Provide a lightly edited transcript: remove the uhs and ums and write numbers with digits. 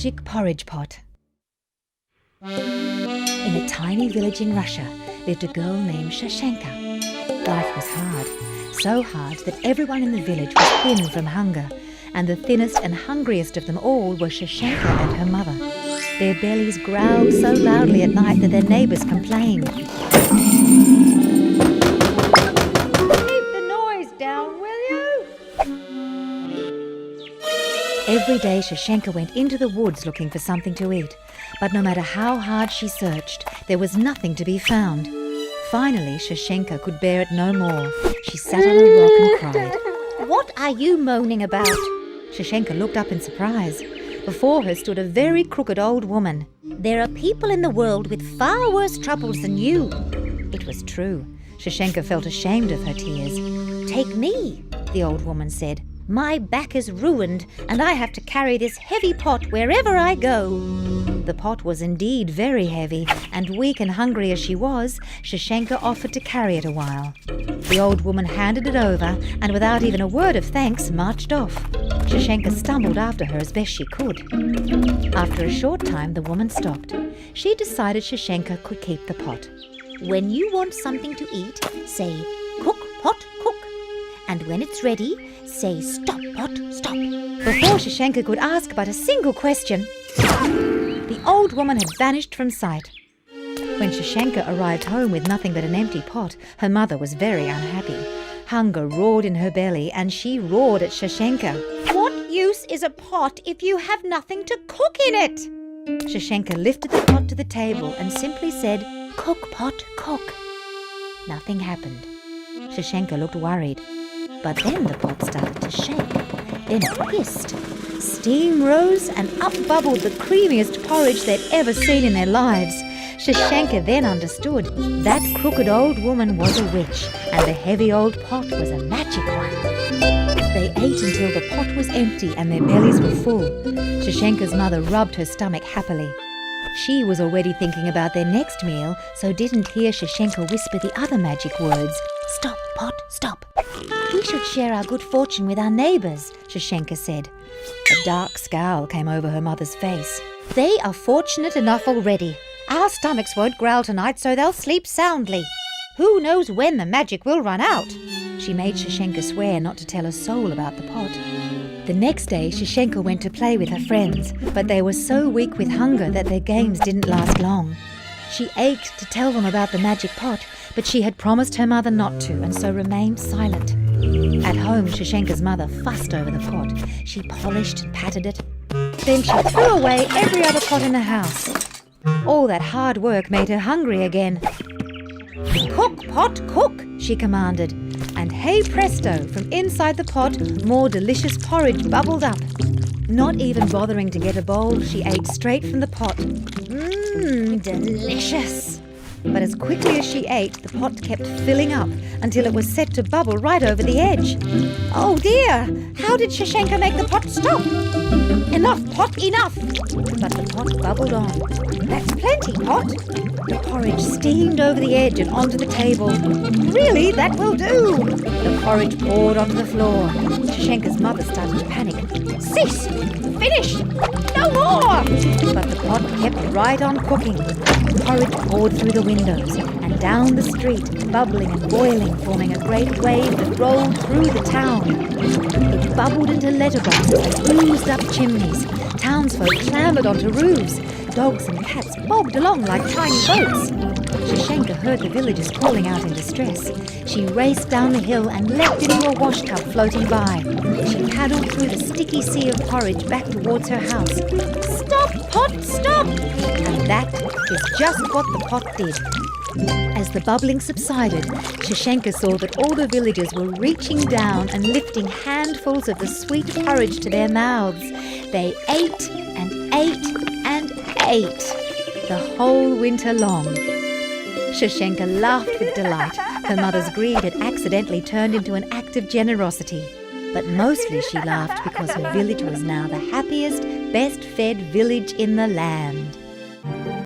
magic porridge pot. In a tiny village in Russia lived a girl named Shashenka. Life was hard, so hard that everyone in the village was thin from hunger, and the thinnest and hungriest of them all were Shashenka and her mother. Their bellies growled so loudly at night that their neighbours complained. "Keep the noise down, will you?" Every day Shashenka went into the woods looking for something to eat, but no matter how hard she searched, there was nothing to be found. Finally, Shashenka could bear it no more. She sat on a rock and cried. "What are you moaning about?" Shashenka looked up in surprise. Before her stood a very crooked old woman. "There are people in the world with far worse troubles than you." It was true. Shashenka felt ashamed of her tears. "Take me," the old woman said. "My back is ruined, and I have to carry this heavy pot wherever I go." The pot was indeed very heavy, and weak and hungry as she was, Shashenka offered to carry it a while. The old woman handed it over, and without even a word of thanks, marched off. Shashenka stumbled after her as best she could. After a short time, the woman stopped. She decided Shashenka could keep the pot. "When you want something to eat, say, 'Cook, pot, cook.' And when it's ready, say, 'Stop, pot, stop.'" Before Shashenka could ask but a single question, the old woman had vanished from sight. When Shashenka arrived home with nothing but an empty pot, her mother was very unhappy. Hunger roared in her belly, and she roared at Shashenka. "What use is a pot if you have nothing to cook in it?" Shashenka lifted the pot to the table and simply said, "Cook, pot, cook." Nothing happened. Shashenka looked worried. But then the pot started to shake. Then it hissed. Steam rose and up bubbled the creamiest porridge they'd ever seen in their lives. Shashenka then understood. That crooked old woman was a witch, and the heavy old pot was a magic one. They ate until the pot was empty and their bellies were full. Shashenka's mother rubbed her stomach happily. She was already thinking about their next meal, so didn't hear Shashenka whisper the other magic words. "Stop, pot, stop. We should share our good fortune with our neighbours," Shashenka said. A dark scowl came over her mother's face. "They are fortunate enough already. Our stomachs won't growl tonight, so they'll sleep soundly. Who knows when the magic will run out?" She made Shashenka swear not to tell a soul about the pot. The next day, Shashenka went to play with her friends, but they were so weak with hunger that their games didn't last long. She ached to tell them about the magic pot, but she had promised her mother not to, and so remained silent. At home, Shashenka's mother fussed over the pot. She polished and patted it. Then she threw away every other pot in the house. All that hard work made her hungry again. "Cook, pot, cook," she commanded. And hey presto, from inside the pot, more delicious porridge bubbled up. Not even bothering to get a bowl, she ate straight from the pot. Delicious! But as quickly as she ate, the pot kept filling up until it was set to bubble right over the edge. "Oh dear! How did Shashenka make the pot stop?" "Enough, pot, enough!" But the pot bubbled on. "That's plenty, pot!" The porridge steamed over the edge and onto the table. "Really, that will do!" The porridge poured onto the floor. Shashenka's mother started to panic. "Cease! Finish! No more!" But the pot kept right on cooking. The porridge poured through the windows and down the street, bubbling and boiling, forming a great wave that rolled through the town. It bubbled into letterboxes and oozed up chimneys. Townsfolk clambered onto roofs. Dogs and cats bobbed along like tiny boats. Shashenka heard the villagers calling out in distress. She raced down the hill and leapt into a wash tub floating by. She paddled through the sticky sea of porridge back towards her house. "Stop, pot, stop!" And that is just what the pot did. As the bubbling subsided, Shashenka saw that all the villagers were reaching down and lifting handfuls of the sweet porridge to their mouths. They ate and ate and ate the whole winter long. Shashenka laughed with delight. Her mother's greed had accidentally turned into an act of generosity. But mostly she laughed because her village was now the happiest, best-fed village in the land.